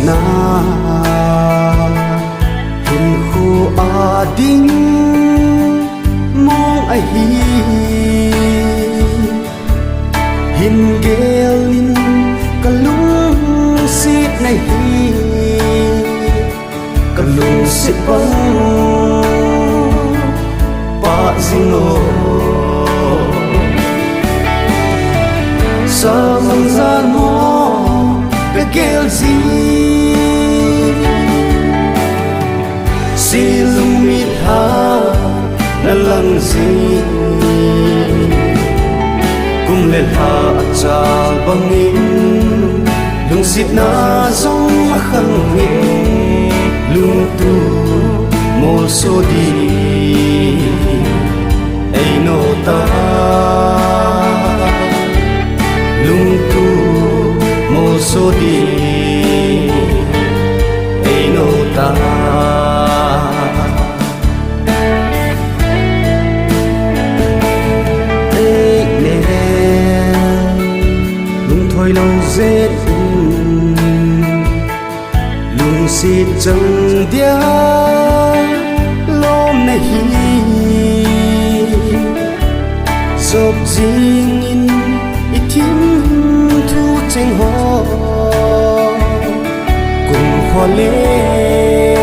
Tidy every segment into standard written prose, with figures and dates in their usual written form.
na hin khu ading mong ai hin gelin kalung sit na kalung sit bang pa zingo sa manzan mo kagel silung mitha na lang kum le ha chal bangin lung sit na zong khang ngin lung tu mo so di ai no ta lung tu mo so di ai no ta lâu dết lung xịt chẳng đĩa lom này dọc riêng in ít thím thu tranh hoa cùng hoa lê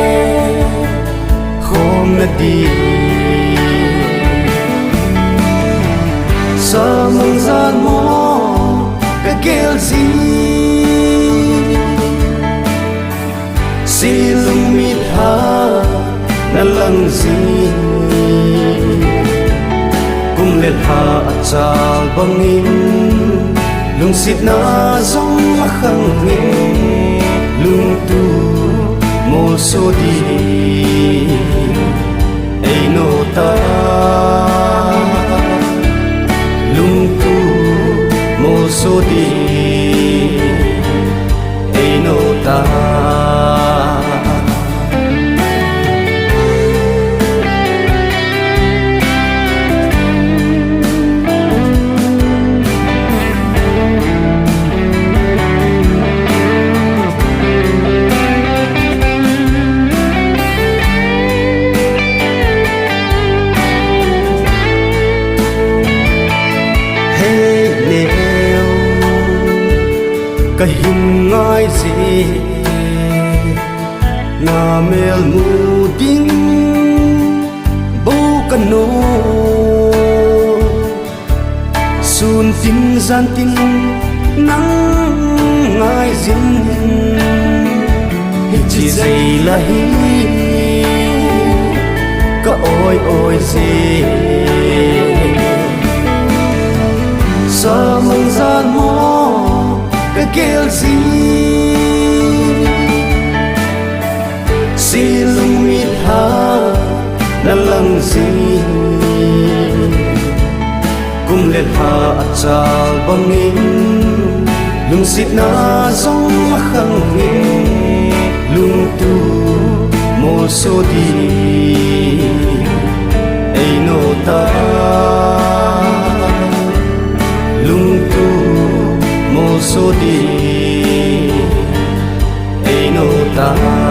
khom là đi sa mong gian mô kagel silung mitha na lang kum le ha chal bangin lung sit na zong khang ngin lung tu mo so di ai no ta lung tu mo so di ai no ta kahin ngai gì na mel mu ding bo kano sun tin gian tin nắng ngai zin chỉ dây là hi có ôi ôi gì sa mong gian mo kagel silung mitha na lang kum le ha chal bangin lung sit na zong khang ngin lung tu mo so di ai no ta lung tu mo so di ai no ta